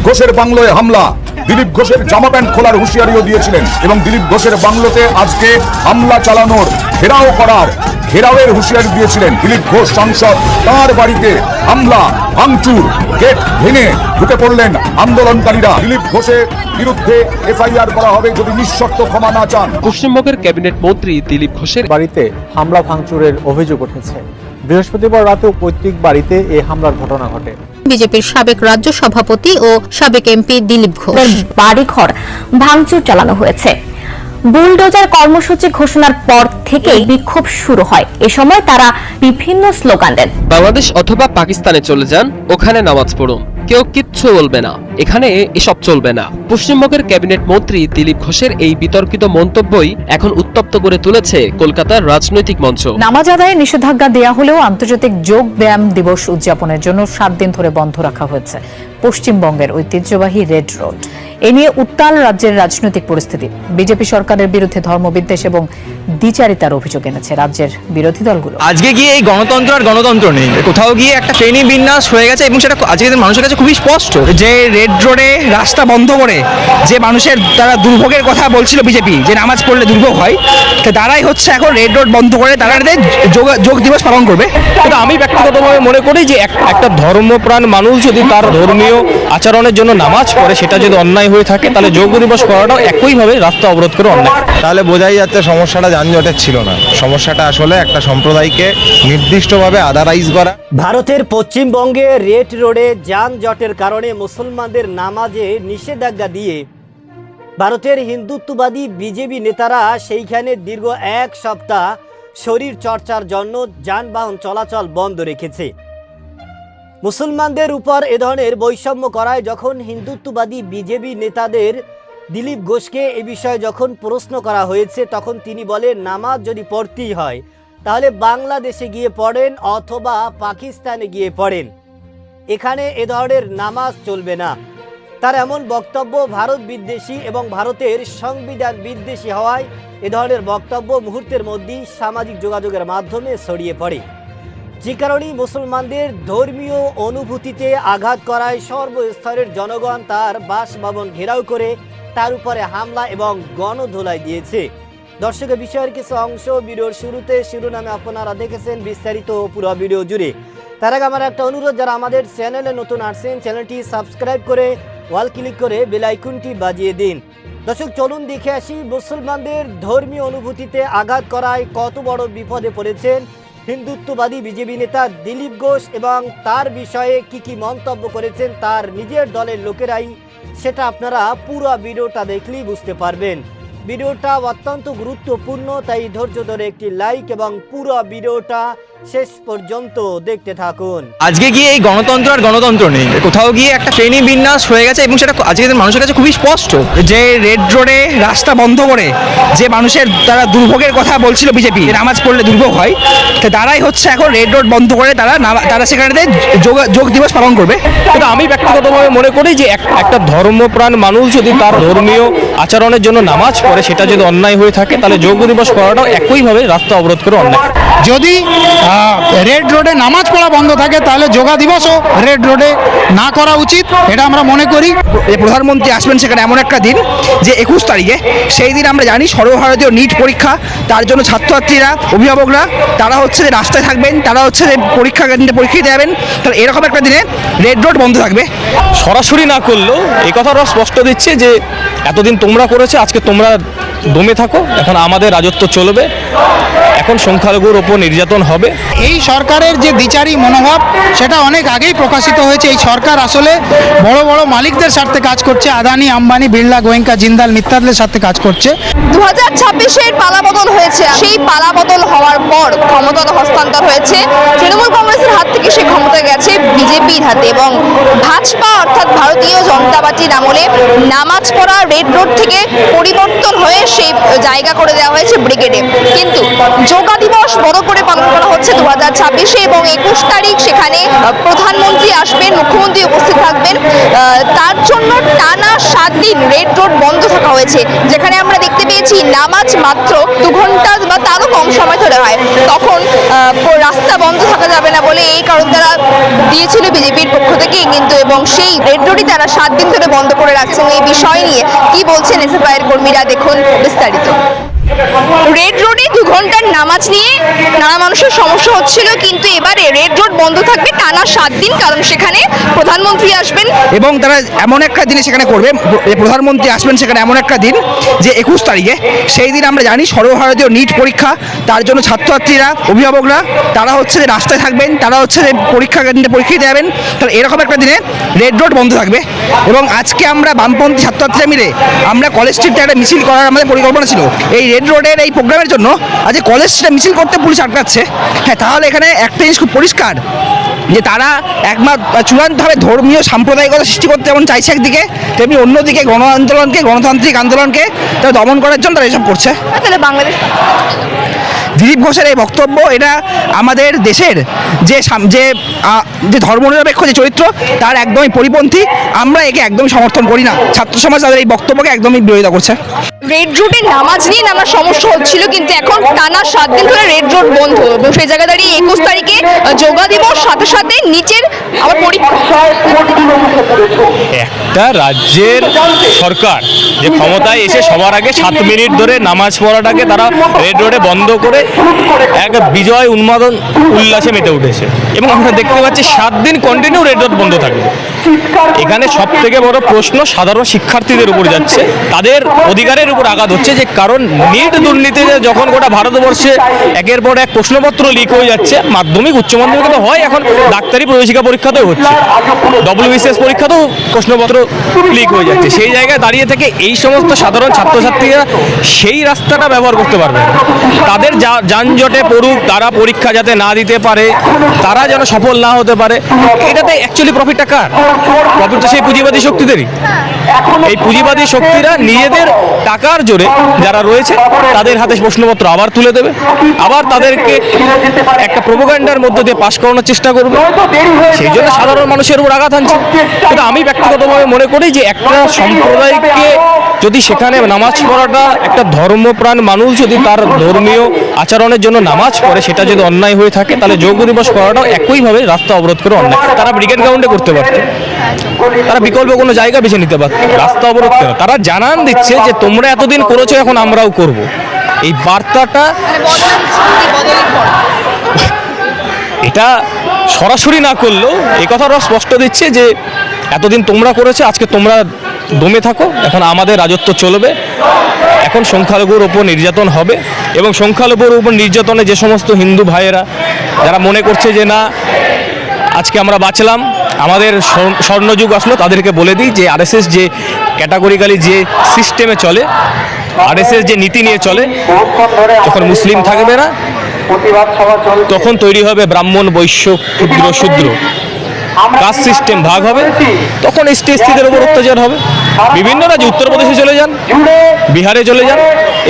ঘোষের বাংলোয় হামলা, দিলীপ ঘোষের জামা প্যান্ট খোলার হুঁশিয়ারিও দিয়েছিলেন এবং দিলীপ ঘোষের বাংলোতে আজকে হামলা চালানোর ঘেরাওয়ের হুঁশিয়ারি দিয়েছিলেন। দিলীপ ঘোষ সাংসদ, তার বাড়িতে হামলা ভাঙচুর, গেট ভেঙে ঢুকে পড়লেন আন্দোলনকারীরা। দিলীপ ঘোষের বিরুদ্ধে এফআইআর করা হবে যদি নিঃশর্ত ক্ষমা না চান। পশ্চিমবঙ্গের ক্যাবিনেট মন্ত্রী দিলীপ ঘোষের বাড়িতে হামলা ভাঙচুরের অভিযোগ উঠেছে। বৃহস্পতিবার রাতে পৈতৃক বাড়িতে এই হামলার ঘটনা ঘটে। বিজেপির সাবেক রাজ্য সভাপতি ও সাবেক এমপি দিলীপ ঘোষ বাড়িঘর ভাঙচুর চালানো হয়েছে। বুলডোজার কর্মসূচি ঘোষণার পর থেকেই বিক্ষোভ শুরু হয়। এ সময় তারা বিভিন্ন স্লোগান দেন। বাংলাদেশ অথবা পাকিস্তানে চলে যান, ওখানে নামাজ পড়ুন, কেউ কিচ্ছু বলবে না, এখানে এসব চলবে না। পশ্চিমবঙ্গের ক্যাবিনেট মন্ত্রী দিলীপ ঘোষের এই বিতর্কিত মন্তব্যই এখন উত্তপ্ত করে তুলেছে কলকাতার রাজনৈতিক মঞ্চ। নামাজ আদায়ে নিষেধাজ্ঞা দেয়া হলেও আন্তর্জাতিক যোগ ব্যায়াম দিবস উদযাপনের জন্য 7 দিন ধরে বন্ধ রাখা হয়েছে পশ্চিমবঙ্গের ঐতিহ্যবাহী রেড রোড। এ নিয়ে উত্তাল রাজ্যের রাজনৈতিক পরিস্থিতি। বিজেপি সরকারের বিরুদ্ধে ধর্মবিদ্বেষ এবং দ্বিচারিতার অভিযোগ এনেছে রাজ্যের বিরোধী দলগুলো। আজকে গিয়ে এই গণতন্ত্র আর গণতন্ত্র নেই, কোথাও গিয়ে একটা শ্রেণী বিন্যাস হয়ে গেছে এবং সেটা আজকের মানুষের কাছে খুবই স্পষ্ট যে রেড রোডে রাস্তা বন্ধ করে যে মানুষের তারা দুর্ভোগের কথা বলছিল বিজেপি, যে নামাজ পড়লে দুর্ভোগ হয়, তারাই হচ্ছে এখন রেড রোড বন্ধ করে তারা যোগ দিবস পালন করবে। কিন্তু আমি ব্যক্তিগতভাবে মনে করি যে একটা ধর্মপ্রাণ মানুষ যদি তার ধর্মীয় আচরণের জন্য নামাজ পড়ে, সেটা যদি অন্যায় হয়ে থাকে, তাহলে যোগ দিবস করাটাও একইভাবে রাস্তা অবরোধ করে অন্যায়। তাহলে বোঝাই যাচ্ছে সমস্যাটা যানজটের ছিল না, সমস্যাটা আসলে একটা সম্প্রদায়কে নির্দিষ্টভাবে আদারাইজ করা। ভারতের পশ্চিমবঙ্গে রেড রোডে যানজটের কারণে মুসলমানদের নামাজে নিষেধাজ্ঞা দিয়ে ভারতের হিন্দুত্ববাদী বিজেপি নেতারা সেইখানে দীর্ঘ 1 সপ্তাহ শরীর চর্চার জন্য যানবাহন চলাচল বন্ধ রেখেছে। মুসলমানদের উপর এ ধরনের বৈষম্য করায় যখন হিন্দুত্ববাদী বিজেপি নেতাদের দিলীপ ঘোষকে এ বিষয়ে যখন প্রশ্ন করা হয়েছে, তখন তিনি বলেন নামাজ যদি পড়তেই হয় তাহলে বাংলাদেশে গিয়ে পড়েন অথবা পাকিস্তানে গিয়ে পড়েন, এখানে এ ধরনের নামাজ চলবে না। তার এমন বক্তব্য ভারত বিদ্বেষী এবং ভারতের সংবিধান বিদ্বেষী হওয়ায় এ ধরনের বক্তব্য মুহূর্তের মধ্যেই সামাজিক যোগাযোগের মাধ্যমে ছড়িয়ে পড়ে, যে কারণেই মুসলমানদের ধর্মীয় অনুভূতিতে আঘাত করায় সর্বস্তরের জনগণ তার বাসভবন ঘেরাও করে তার উপরে হামলা এবং গণধোলাই দিয়েছে। দর্শকের বিষয়ের কিছু অংশ ভিডিওর শুরুতে শিরোনামে আপনারা দেখেছেন, বিস্তারিত পুরো ভিডিও জুড়ে। তার আগে আমার একটা অনুরোধ, যারা আমাদের চ্যানেলে নতুন আসছেন চ্যানেলটি সাবস্ক্রাইব করে ওয়াল ক্লিক করে বেল আইকনটি বাজিয়ে দিন। দর্শক চলুন দেখে আসি মুসলমানদের ধর্মীয় অনুভূতিতে আঘাত করায় কত বড় বিপদে পড়েছেন হিন্দুত্ববাদী বিজেপি নেতা দিলীপ ঘোষ এবং তার বিষয়ে কি মন্তব্য করেছেন তার নিজের দলের লোকেরাই, সেটা আপনারা পুরো ভিডিওটা দেখলেই বুঝতে পারবেন। ভিডিওটা অত্যন্ত গুরুত্বপূর্ণ, তাই ধৈর্য ধরে একটি লাইক এবং পুরো ভিডিওটা শেষ পর্যন্ত দেখতে থাকুন। আজকে গিয়ে এই গণতন্ত্র আর গণতন্ত্র নেই, কোথাও গিয়ে একটা শ্রেণী বিন্যাস হয়ে গেছে এবং সেটা আজকের মানুষের কাছে খুবই স্পষ্ট যে রেড রোডে রাস্তা বন্ধ করে যে মানুষের তারা দুর্ভোগের কথা বলছিল বিজেপি, নামাজ পড়লে দুর্ভোগ হয়, তারাই হচ্ছে এখন রেড রোড বন্ধ করে তারা সেখানে যোগ দিবস পালন করবে। কিন্তু আমি ব্যক্তিগতভাবে মনে করি যে একটা ধর্মপ্রাণ মানুষ যদি তার ধর্মীয় আচরণের জন্য নামাজ পড়ে, সেটা যদি অন্যায় হয়ে থাকে, তাহলে যোগ দিবস করাটাও একইভাবে রাস্তা অবরোধ করে অন্যায়। যদি রেড রোডে নামাজ পড়া বন্ধ থাকে তাহলে যোগা দিবসও রেড রোডে না করা উচিত, এটা আমরা মনে করি। প্রধানমন্ত্রী আসবেন সেখানে এমন একটা দিন যে 21 তারিখে, সেই দিন আমরা জানি সর্বভারতীয় নিট পরীক্ষা, তার জন্য ছাত্রছাত্রীরা অভিভাবকরা তারা হচ্ছে যে রাস্তায় থাকবেন, তারা হচ্ছে যে পরীক্ষা কেন্দ্রে পরীক্ষা দিতে যাবেন, তাহলে এরকম একটা দিনে রেড রোড বন্ধ থাকবে। সরাসরি না করলেও এই কথাটা স্পষ্ট দিচ্ছে যে এতদিন তোমরা করেছে, আজকে তোমরা দমে থাকো, এখন আমাদের রাজত্ব চলবে, এখন সংখ্যালঘুর ওপর নির্যাতন হবে। এই সরকারের যে দ্বিচারী মনোভাব সেটা অনেক আগেই প্রকাশিত হয়েছে। এই সরকার আসলে বড় বড় মালিকদের স্বার্থে কাজ করছে, আদানি, আম্বানি, বিড়লা, গোয়েঙ্কা, জিন্দাল মিত্তাদের সাথে কাজ করছে। 2026-এর পালাবদল হয়েছে, সেই পালাবদল হওয়ার পর ক্ষমতা হস্তান্তর হয়েছে তৃণমূল কংগ্রেসের হাত থেকে, সে ক্ষমতা গেছে বিজেপির হাতে এবং ভাজপা অর্থাৎ ভারতীয় জনতা পার্টির আমলে নামাজ পড়া রেড রোড থেকে পরিবর্তন হয়ে সেই জায়গা করে দেওয়া হয়েছে ব্রিগেডে। কিন্তু যোগা দিবস বড় করে পালন করা হচ্ছে 2026-এ এবং 21 তারিখ সেখানে প্রধানমন্ত্রী আসবেন, মুখ্যমন্ত্রী উপস্থিত থাকবেন। তার জন্য টানা 7 দিন রেড রোড বন্ধ থাকা হয়েছে, যেখানে আমরা দেখতে পেয়েছি নামাজ মাত্র 2 ঘন্টা বা তারও কম সময় ধরে হয়, তখন রাস্তা বন্ধ থাকা যাবে না বলে এই কারণ তারা দিয়েছিল বিজেপির পক্ষ থেকে, কিন্তু এবং সেই রেড রোডই তারা 7 দিন ধরে বন্ধ করে রাখছেন। এই বিষয় নিয়ে কি বলছেন এসএফআই এর কর্মীরা, দেখুন বিস্তারিত। রেড রোডে 2 ঘন্টার নামাজ নিয়ে নানা মানুষের সমস্যা হচ্ছিল, কিন্তু এবারে রেড রোড বন্ধ থাকবে টানা 7 দিন, কারণ সেখানে প্রধানমন্ত্রী আসবেন এবং তারা এমন একটা দিনে সেখানে করবে, প্রধানমন্ত্রী আসবেন সেখানে এমন একটা দিন যে 21 তারিখে, সেই দিন আমরা জানি সর্বভারতীয় নিট পরীক্ষা, তার জন্য ছাত্রছাত্রীরা অভিভাবকরা তারা হচ্ছে যে রাস্তায় থাকবেন, তারা হচ্ছে যে পরীক্ষা কেন্দ্রে পরীক্ষা দিতে যাবেন। তাহলে এরকম একটা দিনে রেড রোড বন্ধ থাকবে। এবং আজকে আমরা বামপন্থী ছাত্রছাত্রীরা মিলে আমরা কলেজ স্ট্রিটে একটা মিছিল করার আমাদের পরিকল্পনা ছিল। এই রেড রোডের এই প্রোগ্রামের জন্য আজ কলেজ স্ট্রিটে মিছিল করতে পুলিশ আটকাচ্ছে। হ্যাঁ, তাহলে এখানে একটা জিনিস খুব পরিষ্কার যে তারা একমাত্র চূড়ান্তভাবে ধর্মীয় সাম্প্রদায়িকতা সৃষ্টি করতে যেমন চাইছে একদিকে, তেমনি অন্যদিকে গণ আন্দোলনকে, গণতান্ত্রিক আন্দোলনকে তারা দমন করার জন্য তারা এসব করছে। তাহলে বাংলাদেশ দিলীপ ঘোষের এই বক্তব্য এটা আমাদের দেশের যে যে ধর্মনিরপেক্ষ যে চরিত্র তার একদমই পরিপন্থী। আমরা একে একদমই সমর্থন করি না। ছাত্র সমাজ তাদের এই বক্তব্যকে একদমই বিরোধিতা করছে। রেড রোডে নামাজ নিয়ে নানা সমস্যা হচ্ছিল, কিন্তু এখন টানা 7 দিন ধরে রেড রোড বন্ধ, এবং সেই জায়গায় দাঁড়িয়ে 21 তারিখে যোগা দিবস, সাথে সাথে নিচের আবার পরীক্ষা। একটা রাজ্যের সরকার যে ক্ষমতায় এসে সবার আগে 7 মিনিট ধরে নামাজ পড়াটাকে তারা রেড রোডে বন্ধ করে এক বিজয় উন্মাদন উল্লাসে মেতে উঠেছে, এবং আমরা দেখতে পাচ্ছি 7 দিন কন্টিনিউ রেড রোড বন্ধ থাকবে। এখানে সব থেকে বড় প্রশ্ন সাধারণ শিক্ষার্থীদের উপর যাচ্ছে, তাদের অধিকারের উপর আঘাত হচ্ছে। যে কারণ নিট দুর্নীতিতে যখন গোটা ভারতবর্ষে একের পর এক প্রশ্নপত্র লিক হয়ে যাচ্ছে, মাধ্যমিক উচ্চ মাধ্যমিকে তো হয়, এখন ডাক্তারি প্রবেশিকা পরীক্ষাতেও হচ্ছে, WBCS পরীক্ষাতেও প্রশ্নপত্র লিক হয়ে যাচ্ছে। সেই জায়গায় দাঁড়িয়ে থেকে এই সমস্ত সাধারণ ছাত্রছাত্রীরা সেই রাস্তাটা ব্যবহার করতে পারবে, তাদের যানজটে পড়ুক, তারা পরীক্ষা যাতে না দিতে পারে, তারা যেন সফল না হতে পারে। এটাতে অ্যাকচুয়ালি প্রফিটটা কার? প্রফিট তো সেই পুঁজিবাদী শক্তিদেরই। এই পুঁজিবাদী শক্তিরা নিজেদের টাকার জোরে যারা রয়েছে তাদের হাতে প্রশ্নপত্র আবার তুলে দেবে, আবার তাদেরকে একটা প্রোপাগান্ডার মধ্য দিয়ে পাশ করানোর চেষ্টা করবে। সেই জন্য সাধারণ মানুষের উপর আঘাত আনছে। কিন্তু আমি ব্যক্তিগতভাবে মনে করি যে একটা সম্প্রদায়কে যদি সেখানে নামাজ পড়াটা, একটা ধর্মপ্রাণ মানুষ যদি তার ধর্মীয় আচরণের জন্য নামাজ পড়ে, সেটা যদি অন্যায় হয়ে থাকে, তাহলে যোগ দিবস করাটাও একইভাবে রাস্তা অবরোধ করে অন্যায়। তারা ব্রিগেড গ্রাউন্ডে করতে পারত, তারা বিকল্প কোনো জায়গা বেছে নিতে পারত, রাস্তা অবরোধ করে। তারা জানান দিচ্ছে যে তোমরা এতদিন করেছো, এখন আমরাও করব। এই বার্তাটা এটা সরাসরি না করলেও এই কথাটা স্পষ্ট দিচ্ছে যে এতদিন তোমরা করেছো, আজকে তোমরা দমে থাকো, এখন আমাদের রাজত্ব চলবে। এখন সংখ্যালঘুর ওপর নির্যাতন হবে, এবং সংখ্যালঘুর উপর নির্যাতনে যে সমস্ত হিন্দু ভাইয়েরা যারা মনে করছে যে না আজকে আমরা বাঁচলাম, আমাদের স্বর্ণযুগ আসলো, তাদেরকে বলে দিই যে আরএসএস যে ক্যাটাগরিক্যালি যে সিস্টেমে চলে, আরএসএস যে নীতি নিয়ে চলে, যখন মুসলিম থাকবে না তখন তৈরি হবে ব্রাহ্মণ, বৈশ্য, ক্ষুদ্র, শূদ্র, কাস্ট সিস্টেম ভাগ হবে, তখন এসটি এসসিদের উপর অত্যাচার হবে। বিভিন্ন রাজ্যে, উত্তরপ্রদেশে চলে যান, বিহারে চলে যান,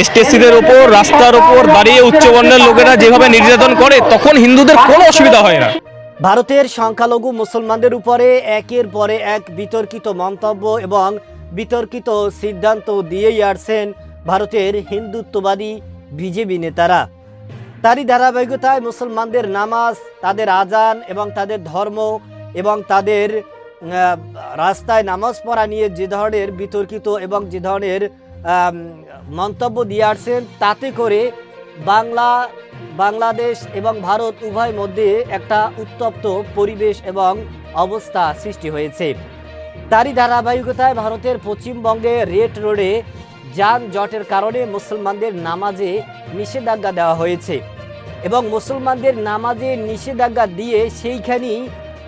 এসটি এসসিদের ওপর রাস্তার ওপর দাঁড়িয়ে উচ্চবর্ণের লোকেরা যেভাবে নির্যাতন করে, তখন হিন্দুদের কোনো অসুবিধা হয় না। ভারতের সংখ্যালঘু মুসলমানদের উপরে একের পরে এক বিতর্কিত মন্তব্য এবং বিতর্কিত সিদ্ধান্ত দিয়েই আসছেন ভারতের হিন্দুত্ববাদী বিজেপি নেতারা। তারই ধারাবাহিকতায় মুসলমানদের নামাজ, তাদের আজান এবং তাদের ধর্ম এবং তাদের রাস্তায় নামাজ পড়া নিয়ে যে ধরনের বিতর্কিত এবং যে ধরনের মন্তব্য দিয়ে আসছেন, তাতে করে বাংলাদেশ এবং ভারত উভয়ের মধ্যে একটা উত্তপ্ত পরিবেশ এবং অবস্থা সৃষ্টি হয়েছে। তারই ধারাবাহিকতায় ভারতের পশ্চিমবঙ্গে রেড রোডে যানজটের কারণে মুসলমানদের নামাজে নিষেধাজ্ঞা দেওয়া হয়েছে, এবং মুসলমানদের নামাজে নিষেধাজ্ঞা দিয়ে সেইখানেই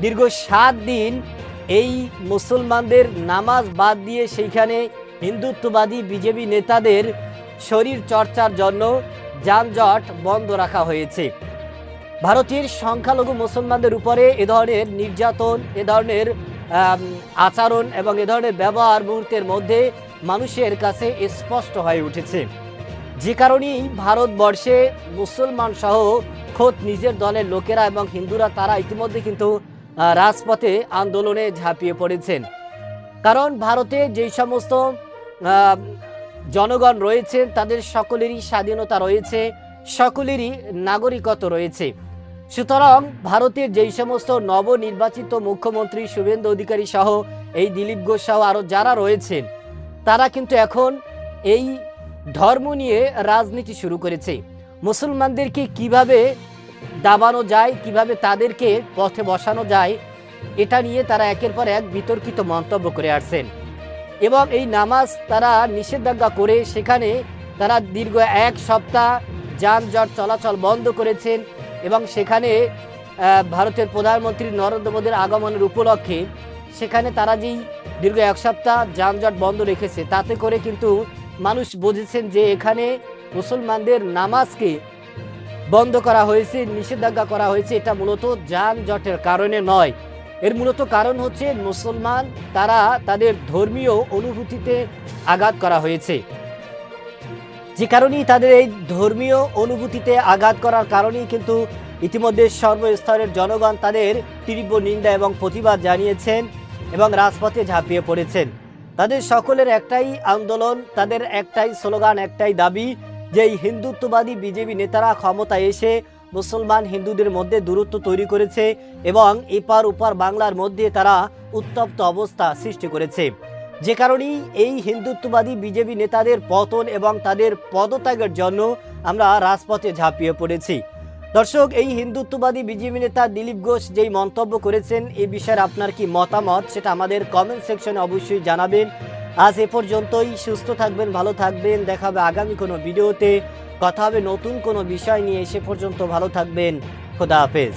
দীর্ঘ 7 দিন এই মুসলমানদের নামাজ বাদ দিয়ে সেইখানে হিন্দুত্ববাদী বিজেপি নেতাদের শরীর চর্চার জন্য যানজট বন্ধ রাখা হয়েছে। ভারতের সংখ্যালঘু মুসলমানদের উপরে এ ধরনের নির্যাতন, এ ধরনের আচরণ এবং এ ধরনের ব্যবহার মুহূর্তের মধ্যে মানুষের কাছে স্পষ্ট হয়ে উঠেছে, যে কারণেই ভারতবর্ষে মুসলমান সহ খোদ নিজের দলের লোকেরা এবং হিন্দুরা তারা ইতিমধ্যে কিন্তু রাজপথে আন্দোলনে ঝাঁপিয়ে পড়েছেন। কারণ ভারতে যেই সমস্ত জনগণ রয়েছেন তাদের সকলেরই স্বাধীনতা রয়েছে, সকলেরই নাগরিকত্ব রয়েছে। সুতরাং ভারতের যেই সমস্ত নবনির্বাচিত মুখ্যমন্ত্রী শুভেন্দু অধিকারী সহ এই দিলীপ ঘোষ সহ আরও যারা রয়েছেন তারা কিন্তু এখন এই ধর্ম নিয়ে রাজনীতি শুরু করেছে। মুসলমানদেরকে কিভাবে দাবানো যায়, কিভাবে তাদেরকে পথে বসানো যায়, এটা নিয়ে তারা একের পর এক বিতর্কিত মন্তব্য করে আসছেন এবং এই নামাজ তারা নিষেধাজ্ঞা করে সেখানে তারা দীর্ঘ এক সপ্তাহ যানজট চলাচল বন্ধ করেছেন এবং সেখানে ভারতের প্রধানমন্ত্রী নরেন্দ্র মোদীর আগমনের উপলক্ষে সেখানে তারা যেই দীর্ঘ এক সপ্তাহ যানজট বন্ধ রেখেছে তাতে করে কিন্তু মানুষ বুঝেছেন যে এখানে মুসলমানদের নামাজকে বন্ধ করা হয়েছে, নিষেধাজ্ঞা করা হয়েছে, এটা মূলত যানজটের কারণে নয়। এর মূলত কারণ হচ্ছে মুসলমান তারা তাদের ধর্মীয় অনুভূতিতে আঘাত করা হয়েছে, যে কারণেই তাদের এই ধর্মীয় অনুভূতিতে আঘাত করার কারণেই কিন্তু ইতিমধ্যে সর্বস্তরের জনগণ তাদের তীব্র নিন্দা এবং প্রতিবাদ জানিয়েছেন এবং রাজপথে ঝাঁপিয়ে পড়েছেন। তাদের সকলের একটাই আন্দোলন, তাদের একটাই স্লোগান, একটাই দাবি যে এই হিন্দুত্ববাদী বিজেপি নেতারা ক্ষমতায় এসে মুসলমান হিন্দুদের মধ্যে দূরত্ব তৈরি করেছে এবং এপার ওপার বাংলার মধ্যে তারা উত্তপ্ত অবস্থা সৃষ্টি করেছে, যে কারণেই এই হিন্দুত্ববাদী বিজেপি নেতাদের পতন এবং তাদের পদত্যাগের জন্য আমরা রাজপথে ঝাঁপিয়ে পড়েছি। দর্শক, এই হিন্দুত্ববাদী বিজেপি নেতা দিলীপ ঘোষ যেই মন্তব্য করেছেন এই বিষয়ে আপনার কি মতামত সেটা আমাদের কমেন্ট সেকশনে অবশ্যই জানাবেন। আজ এ পর্যন্তই। সুস্থ থাকবেন, ভালো থাকবেন, দেখা হবে আগামী কোনো ভিডিওতে, কথা হবে নতুন কোনো বিষয় নিয়ে। সে পর্যন্ত ভালো থাকবেন, খোদা হাফেজ।